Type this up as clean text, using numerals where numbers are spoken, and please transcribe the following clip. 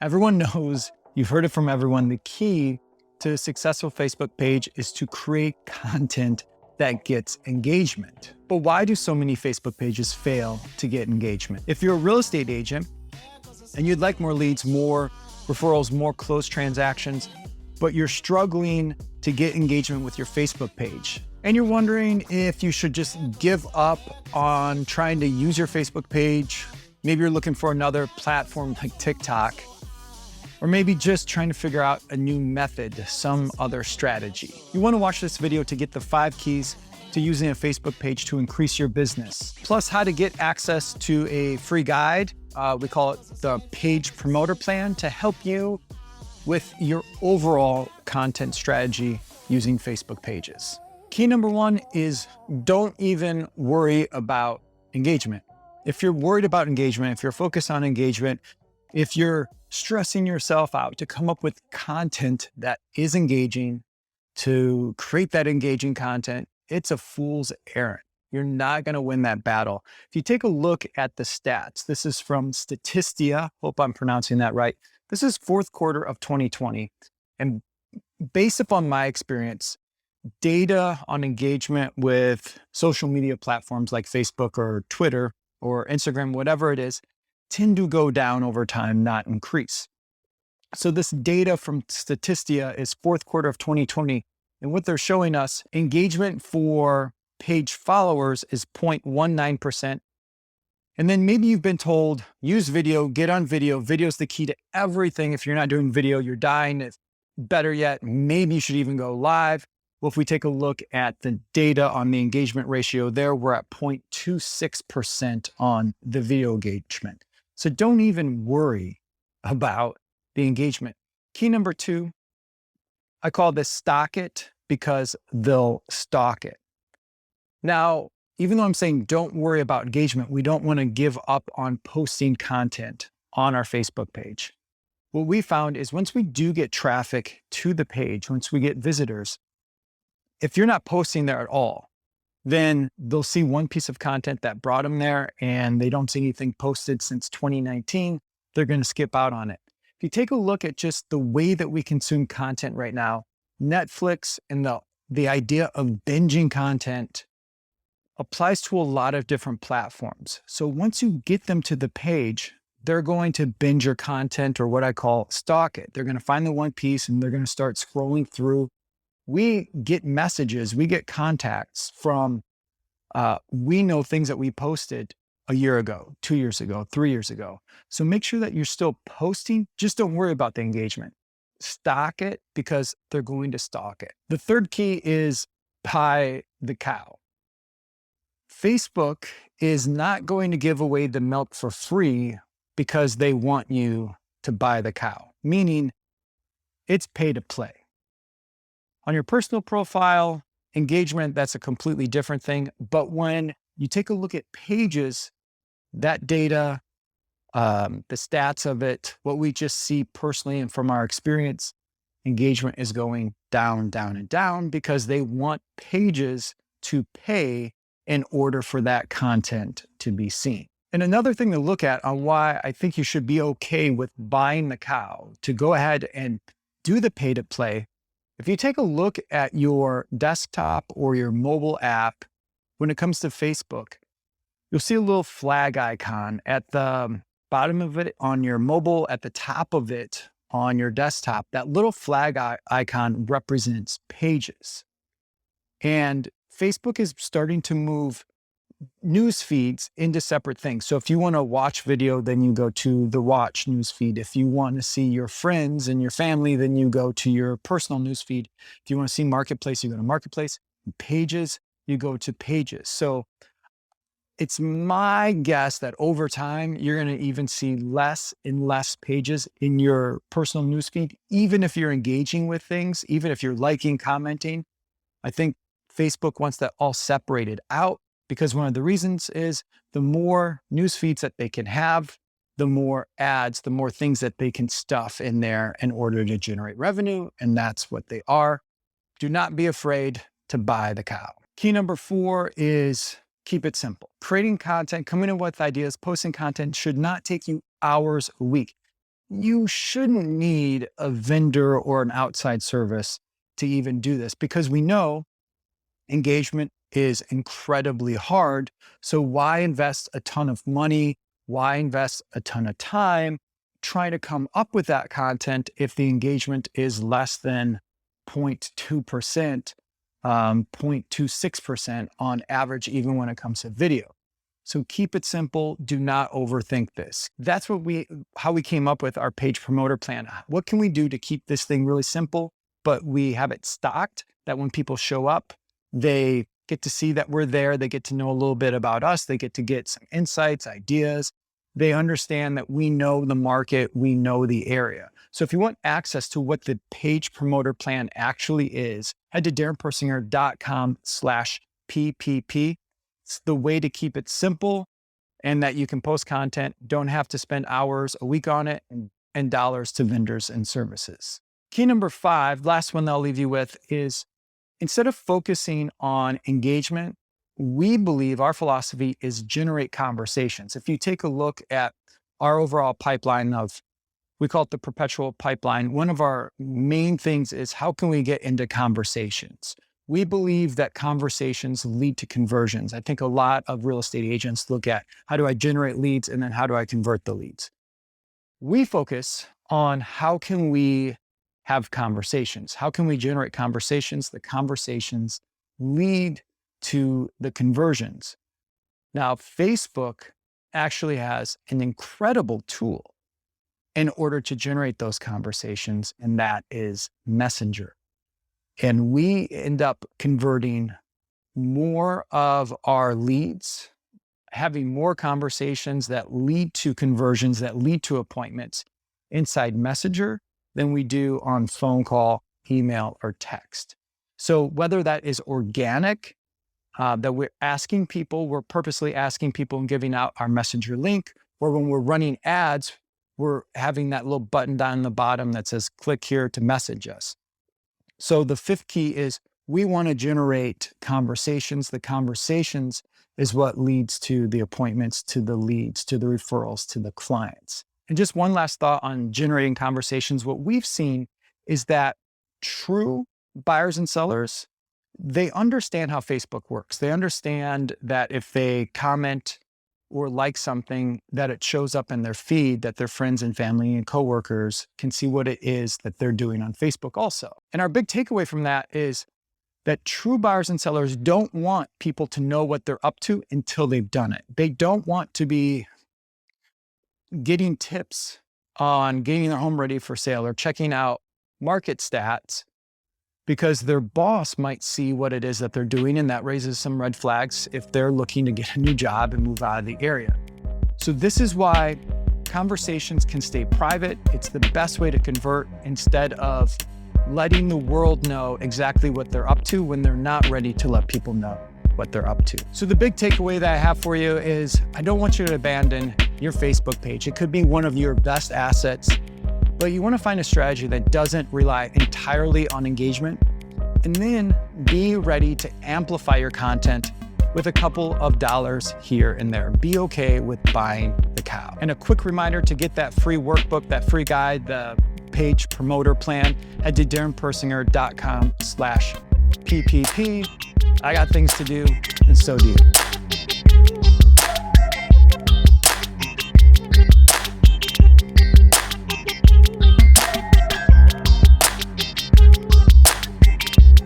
Everyone knows, you've heard it from everyone, the key to a successful Facebook page is to create content that gets engagement. But why do so many Facebook pages fail to get engagement? If you're a real estate agent and you'd like more leads, more referrals, more closed transactions, but you're struggling to get engagement with your Facebook page, and you're wondering if you should just give up on trying to use your Facebook page, maybe you're looking for another platform like TikTok, or maybe just trying to figure out a new method, some other strategy. You want to watch this video to get the 5 keys to using a Facebook page to increase your business, plus how to get access to a free guide. We call it the Page Promoter Plan to help you with your overall content strategy using Facebook pages. Key number 1 is don't even worry about engagement. If you're worried about engagement, if you're focused on engagement, if you're stressing yourself out to come up with content that is engaging, to create that engaging content, it's a fool's errand. You're not going to win that battle. If you take a look at the stats, this is from Statistia. Hope I'm pronouncing that right. This is fourth quarter of 2020. And based upon my experience, data on engagement with social media platforms like Facebook or Twitter or Instagram, whatever it is, tend to go down over time, not increase. So this data from Statistia is fourth quarter of 2020. And what they're showing us, engagement for page followers is 0.19%. And then maybe you've been told, use video, get on video. Video is the key to everything. If you're not doing video, you're dying. If better yet, maybe you should even go live. Well, if we take a look at the data on the engagement ratio there, we're at 0.26% on the video engagement. So don't even worry about the engagement. Key number 2, I call this stock it because they'll stalk it. Now, even though I'm saying don't worry about engagement, we don't want to give up on posting content on our Facebook page. What we found is once we do get traffic to the page, once we get visitors, if you're not posting there at all, then they'll see one piece of content that brought them there and they don't see anything posted since 2019, they're going to skip out on it. If you take a look at just the way that we consume content right now, Netflix and the idea of binging content applies to a lot of different platforms. So once you get them to the page, they're going to binge your content, or what I call stalk it. They're going to find the one piece and they're going to start scrolling through. We get messages, we get contacts from, we know things that we posted a year ago, 2 years ago, 3 years ago. So make sure that you're still posting. Just don't worry about the engagement. Stock it because they're going to stalk it. The third key is buy the cow. Facebook is not going to give away the milk for free because they want you to buy the cow, meaning it's pay to play. On your personal profile, engagement, that's a completely different thing. But when you take a look at pages, that data, the stats of it, what we just see personally and from our experience, engagement is going down, down, and down because they want pages to pay in order for that content to be seen. And another thing to look at on why I think you should be okay with buying the cow, to go ahead and do the pay to play. If you take a look at your desktop or your mobile app, when it comes to Facebook, you'll see a little flag icon at the bottom of it on your mobile, at the top of it on your desktop. That little flag icon represents pages. And Facebook is starting to move news feeds into separate things. So if you want to watch video, then you go to the watch news feed. If you want to see your friends and your family, then you go to your personal news feed. If you want to see marketplace, you go to marketplace. Pages, you go to pages. So it's my guess that over time, you're going to even see less and less pages in your personal news feed, even if you're engaging with things, even if you're liking, commenting. I think Facebook wants that all separated out, because one of the reasons is the more news feeds that they can have, the more ads, the more things that they can stuff in there in order to generate revenue. And that's what they are. Do not be afraid to buy the cow. Key number 4 is keep it simple. Creating content, coming up with ideas, posting content should not take you hours a week. you shouldn't need a vendor or an outside service to even do this, because we know engagement is incredibly hard. So why invest a ton of money? Why invest a ton of time trying to come up with that content if the engagement is less than 0.2%, 0.26% on average, even when it comes to video? So keep it simple. Do not overthink this. That's how we came up with our page promoter plan. What can we do to keep this thing really simple, but we have it stocked that when people show up, they get to see that we're there. They get to know a little bit about us. They get to get some insights, ideas. They understand that we know the market, we know the area. So if you want access to what the page promoter plan actually is, head to darinpersinger.com/PPP. It's the way to keep it simple and that you can post content, don't have to spend hours a week on it, and dollars to vendors and services. Key number 5, last one that I'll leave you with, is instead of focusing on engagement, we believe our philosophy is generate conversations. If you take a look at our overall pipeline we call it the perpetual pipeline, one of our main things is how can we get into conversations? We believe that conversations lead to conversions. I think a lot of real estate agents look at how do I generate leads and then how do I convert the leads? We focus on how can we have conversations? How can we generate conversations? The conversations lead to the conversions. Now, Facebook actually has an incredible tool in order to generate those conversations, and that is Messenger. And we end up converting more of our leads, having more conversations that lead to conversions, that lead to appointments inside Messenger than we do on phone call, email, or text. So whether that is organic, that we're purposely asking people and giving out our Messenger link, or when we're running ads, we're having that little button down the bottom that says, click here to message us. So the 5th key is we want to generate conversations. The conversations is what leads to the appointments, to the leads, to the referrals, to the clients. And just one last thought on generating conversations. What we've seen is that true buyers and sellers, they understand how Facebook works. They understand that if they comment or like something, that it shows up in their feed, that their friends and family and coworkers can see what it is that they're doing on Facebook also. And our big takeaway from that is that true buyers and sellers don't want people to know what they're up to until they've done it. They don't want to be getting tips on getting their home ready for sale or checking out market stats because their boss might see what it is that they're doing, and that raises some red flags if they're looking to get a new job and move out of the area. So this is why conversations can stay private. It's the best way to convert instead of letting the world know exactly what they're up to when they're not ready to let people know what they're up to. So the big takeaway that I have for you is I don't want you to abandon your Facebook page. It could be one of your best assets, but you want to find a strategy that doesn't rely entirely on engagement, and then be ready to amplify your content with a couple of dollars here and there. Be okay with buying the cow. And a quick reminder to get that free workbook, that free guide, the page promoter plan, head to darinpersinger.com/PPP. I got things to do, and so do you.